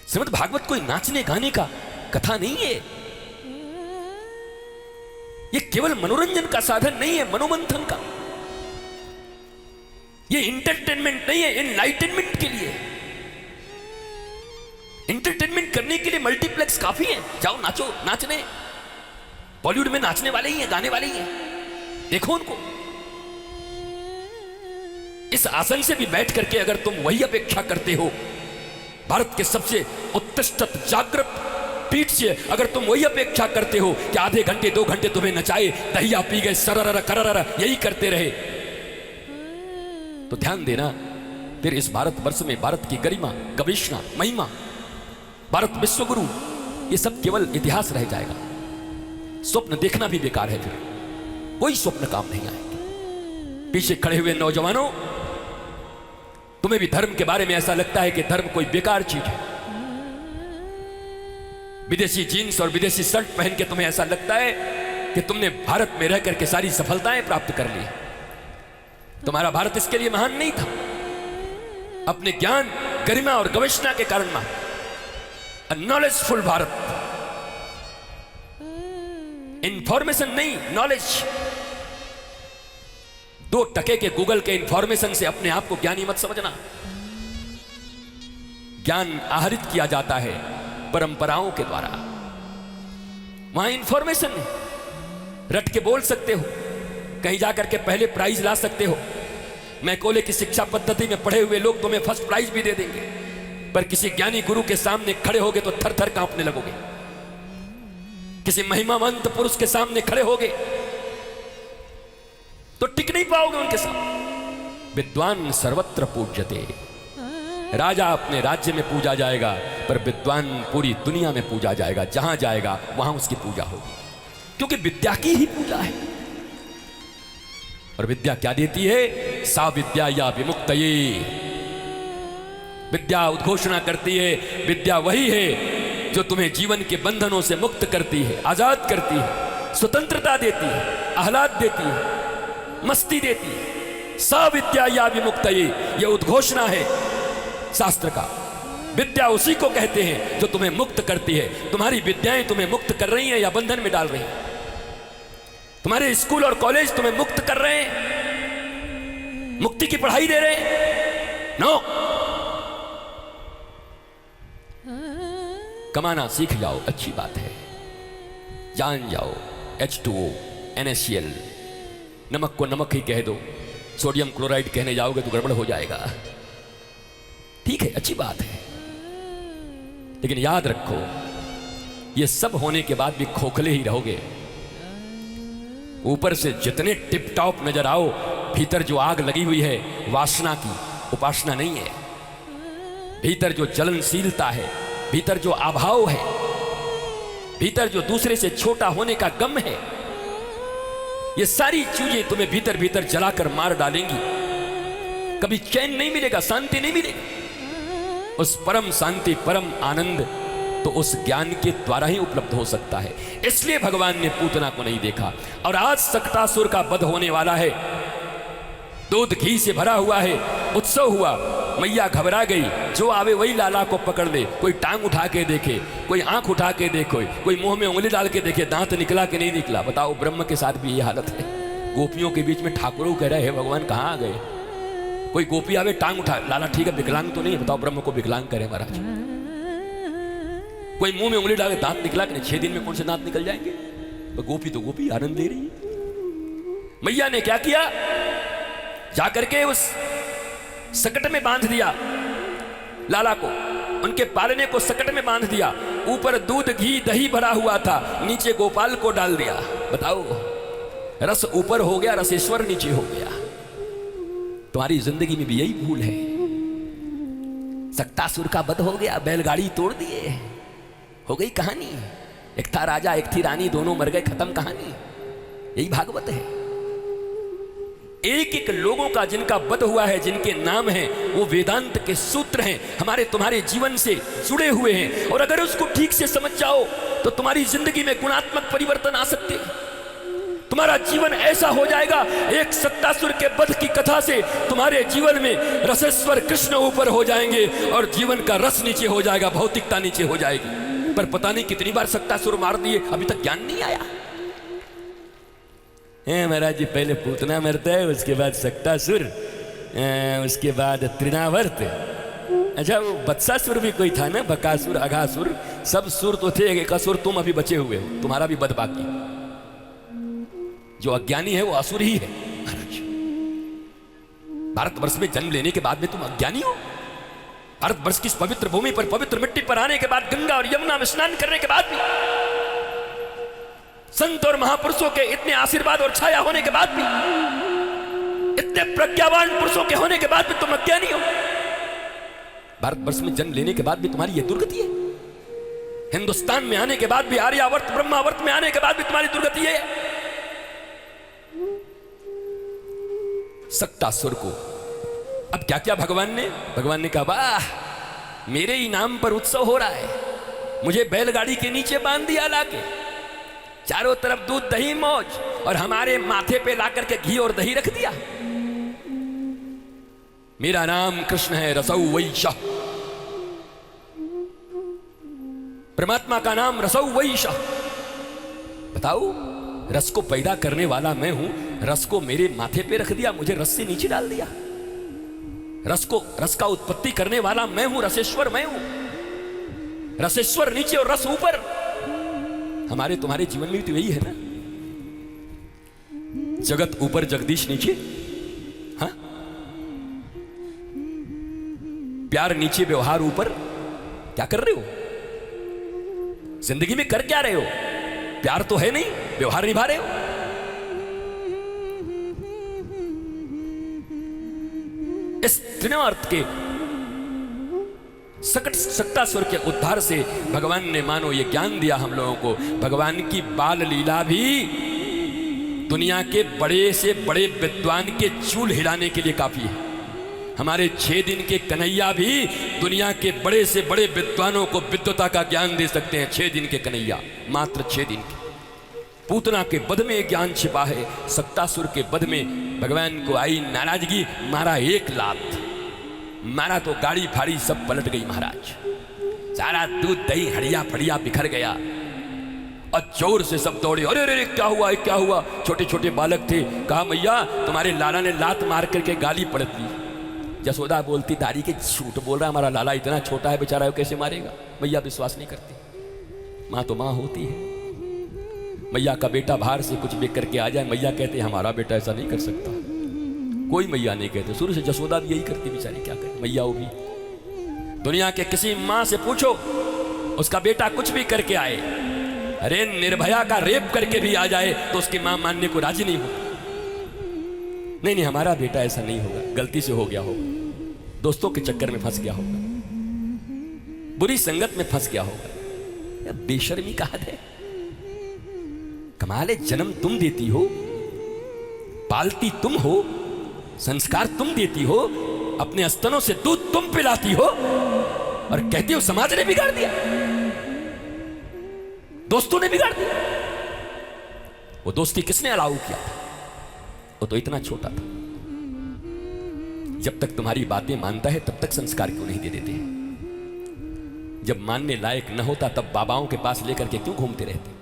श्रीमद् भागवत कोई नाचने गाने का कथा नहीं है, ये केवल मनोरंजन का साधन नहीं है, मनोमंथन का। ये इंटरटेनमेंट नहीं है, एनलाइटनमेंट के लिए। इंटरटेनमेंट करने के लिए मल्टीप्लेक्स काफी है, जाओ नाचो, नाचने। बॉलीवुड में नाचने वाले ही हैं, गाने वाले ही हैं, देखो उनको। इस आसन से भी बैठ करके अगर तुम वही अपेक्षा करते हो, भारत के सबसे उत्कृष्ट जागृत पीठ से अगर तुम वही अपेक्षा करते हो कि आधे घंटे 2 घंटे तुम्हें नचाए, दहिया पी गए, सरर करर यही करते रहे, तो ध्यान देना, फिर इस भारत वर्ष में भारत की गरिमा, गवेषणा, महिमा, भारत विश्वगुरु, ये सब केवल इतिहास रह जाएगा। स्वप्न देखना भी बेकार है, फिर कोई स्वप्न काम नहीं आएगा। पीछे खड़े हुए नौजवानों, तुम्हें भी धर्म के बारे में ऐसा लगता है कि धर्म कोई बेकार चीज है। विदेशी जीन्स और विदेशी शर्ट पहन के तुम्हें ऐसा लगता है कि तुमने भारत में रह करके सारी सफलताएं प्राप्त कर ली। तुम्हारा भारत इसके लिए महान नहीं था, अपने ज्ञान, गरिमा और गवेषणा के कारण महान। नॉलेजफुल भारत, इंफॉर्मेशन नहीं, नॉलेज। 2 टके के गूगल के इंफॉर्मेशन से अपने आप को ज्ञानी मत समझना। ज्ञान आहरित किया जाता है परंपराओं के द्वारा। वहां इंफॉर्मेशन है, रट के बोल सकते हो, कहीं जाकर के पहले प्राइज ला सकते हो। मैकोले की शिक्षा पद्धति में पढ़े हुए लोग तुम्हें फर्स्ट प्राइज भी दे देंगे, पर किसी ज्ञानी गुरु के सामने खड़े होगे तो थर थर कांपने लगोगे। किसी महिमावंत पुरुष के सामने खड़े होगे तो टिक नहीं पाओगे उनके साथ। विद्वान सर्वत्र पूज्यते, राजा अपने राज्य में पूजा जाएगा, पर विद्वान पूरी दुनिया में पूजा जाएगा। जहां जाएगा वहां उसकी पूजा होगी, क्योंकि विद्या की ही पूजा है। और विद्या क्या देती है? सा विद्या या विमुक्तये, विद्या उद्घोषणा करती है। विद्या वही है जो तुम्हें जीवन के बंधनों से मुक्त करती है, आजाद करती है, स्वतंत्रता देती है, आह्लाद देती है, मस्ती देती है। सा विद्या या विमुक्तये, ये उद्घोषणा है शास्त्र का। विद्या उसी को कहते हैं जो तुम्हें मुक्त करती है। तुम्हारी विद्याएं तुम्हें मुक्त कर रही हैं या बंधन में डाल रही हैं? तुम्हारे स्कूल और कॉलेज तुम्हें मुक्त कर रहे हैं, मुक्ति की पढ़ाई दे रहे हैं? नो। कमाना सीख जाओ, अच्छी बात है, जान जाओ। H2O, NaCl, नमक को नमक ही कह दो, सोडियम क्लोराइड कहने जाओगे तो गड़बड़ हो जाएगा। ठीक है, अच्छी बात है, लेकिन याद रखो, ये सब होने के बाद भी खोखले ही रहोगे। ऊपर से जितने टिप टॉप नजर आओ, भीतर जो आग लगी हुई है वासना की, उपासना नहीं है। भीतर जो जलनशीलता है, भीतर जो अभाव है, भीतर जो दूसरे से छोटा होने का गम है, ये सारी चीजें तुम्हें भीतर भीतर जलाकर मार डालेंगी। कभी चैन नहीं मिलेगा, शांति नहीं मिलेगी। उस परम शांति, परम आनंद तो उस ज्ञान के द्वारा ही उपलब्ध हो सकता है। इसलिए भगवान ने पूतना को नहीं देखा। और आज सक्तासुर का वध होने वाला है, दूध घी से भरा हुआ है, उत्सव हुआ, मैया घबरा गई। जो आवे वही लाला को पकड़ ले। कोई टांग उठा के देखे, कोई आंख उठा के देखे, कोई मुंह में उंगली डाल के देखे, दांत निकला कि नहीं निकला। बताओ, ब्रह्म के साथ भी ये हालत है। गोपियों के बीच में ठाकुरों कह रहे हैं, भगवान कहाँ आ गए? कोई गोपी आवे, टांग उठा, लाला ठीक है, विकलांग तो नहीं है? बताओ, ब्रह्म को विकलांग करे महाराज? कोई मुंह में उंगली डाले, दांत निकला कि नहीं? 6 दिन में कौन से दांत निकल जाएंगे? तो गोपी आनंद दे रही है। मैया ने क्या किया? जाकर के उस सकट में बांध दिया लाला को, उनके पालने को सकट में बांध दिया। ऊपर दूध घी दही भरा हुआ था, नीचे गोपाल को डाल दिया। बताओ, रस ऊपर हो गया, रसेश्वर नीचे हो गया। तुम्हारी जिंदगी में भी यही भूल है। सक्तासुर का वध हो गया, बैलगाड़ी तोड़ दिए, हो गई कहानी। एक था राजा, एक थी रानी, दोनों मर गए, खत्म कहानी। यही भागवत है। एक एक लोगों का जिनका वध हुआ है, जिनके नाम हैं, वो वेदांत के सूत्र हैं, हमारे तुम्हारे जीवन से जुड़े हुए हैं। और अगर उसको ठीक से समझ जाओ तो तुम्हारी जिंदगी में गुणात्मक परिवर्तन आ सकते हैं। तुम्हारा जीवन ऐसा हो जाएगा, एक सत्तासुर के वध की कथा से तुम्हारे जीवन में रसेश्वर कृष्ण ऊपर हो जाएंगे और जीवन का रस नीचे हो जाएगा, भौतिकता नीचे हो जाएगी। पर पता नहीं कितनी बार सत्तासुर मार दिए, अभी तक ज्ञान नहीं आया। महाराज जी, पहले पूतना मरता है, उसके बाद सत्तासुर, उसके बाद तृणावर्त। अच्छा, वो बत्सासुर भी कोई था ना, बकासुर, अघासुर, सब सुर तो थे, एक असुर तुम अभी बचे हुए हो, तुम्हारा भी बद बाकी। जो अज्ञानी है वो असुर ही है। महाराज, भारतवर्ष में जन्म लेने के बाद में तुम अज्ञानी हो? भारतवर्ष की इस पवित्र भूमि पर, पवित्र मिट्टी पर आने के बाद, गंगा और यमुना में स्नान करने के बाद भी, संत और महापुरुषों के इतने आशीर्वाद और छाया होने के बाद भी, इतने प्रज्ञावान पुरुषों के होने के बाद भी तुम अज्ञानी हो। भारतवर्ष में जन्म लेने के बाद भी तुम्हारी यह दुर्गति है। हिंदुस्तान में आने के बाद भी, आर्यावर्त ब्रह्मावर्त में आने के बाद भी तुम्हारी दुर्गति है। सत्तासुर को अब क्या क्या भगवान ने कहा, वाह, मेरे ही नाम पर उत्सव हो रहा है, मुझे बैलगाड़ी के नीचे बांध दिया लाके, चारों तरफ दूध दही मौज, और हमारे माथे पे लाकर के घी और दही रख दिया। मेरा नाम कृष्ण है, रसौ वैशः। परमात्मा का नाम रसौ वैशः। बताओ, रस को पैदा करने वाला मैं हूं, रस को मेरे माथे पे रख दिया, मुझे रस से नीचे डाल दिया। रस का उत्पत्ति करने वाला मैं हूं, रसेश्वर मैं हूं। रसेश्वर नीचे और रस ऊपर। हमारे तुम्हारे जीवन में भी तो यही है ना, जगत ऊपर जगदीश नीचे। हाँ, प्यार नीचे व्यवहार ऊपर। क्या कर रहे हो जिंदगी में? कर क्या रहे हो? प्यार तो है नहीं, व्यवहार निभा रहे हो। इस त्रिनार्थ के सत्तासुर के उद्धार से भगवान ने मानो ये ज्ञान दिया हम लोगों को। भगवान की बाल लीला भी दुनिया के बड़े से बड़े विद्वान के चूल हिलाने के लिए काफी है। हमारे 6 दिन के कन्हैया भी दुनिया के बड़े से बड़े विद्वानों को विद्वता का ज्ञान दे सकते हैं। 6 दिन के कन्हैया, मात्र 6 दिन के। पूतना के वध में ज्ञान छिपा है, सत्तासुर के वध में भगवान को आई नाराजगी, मारा एक लात, मारा तो गाड़ी फाड़ी सब पलट गई महाराज। सारा दूध दही हड़िया फड़िया बिखर गया और जोर से सब दौड़े। अरे अरे क्या हुआ, क्या हुआ? छोटे छोटे बालक थे। कहा, मैया तुम्हारे लाला ने लात मार करके गाली पलट दी। जसोदा बोलती, दारी के झूठ बोल रहा, हमारा लाला इतना छोटा है बेचारा, कैसे मारेगा? मैया विश्वास नहीं करती। माँ तो माँ होती है। मैया का बेटा बाहर से कुछ बेच करके आ जाए, मैया कहते हमारा बेटा ऐसा नहीं कर सकता। कोई मैया नहीं कहते। शुरू से जसोदा भी यही करती बेचारी, क्या करे मैया वो भी। दुनिया के किसी माँ से पूछो, उसका बेटा कुछ भी करके आए, अरे निर्भया का रेप करके भी आ जाए तो उसकी माँ मानने को राजी नहीं होती। नहीं नहीं, हमारा बेटा ऐसा नहीं होगा, गलती से हो गया होगा, दोस्तों के चक्कर में फंस गया होगा, बुरी संगत में फंस गया होगा। बेशर्मी का हद है। कमाल है, जन्म तुम देती हो, पालती तुम हो, संस्कार तुम देती हो, अपने स्तनों से दूध तुम पिलाती हो, और कहती हो समाज ने बिगाड़ दिया, दोस्तों ने बिगाड़ दिया। वो दोस्ती किसने अलाउ किया था? वो तो इतना छोटा था। जब तक तुम्हारी बातें मानता है तब तक संस्कार क्यों नहीं दे देते? जब मानने लायक न होता तब बाबाओं के पास लेकर के क्यों घूमते रहते?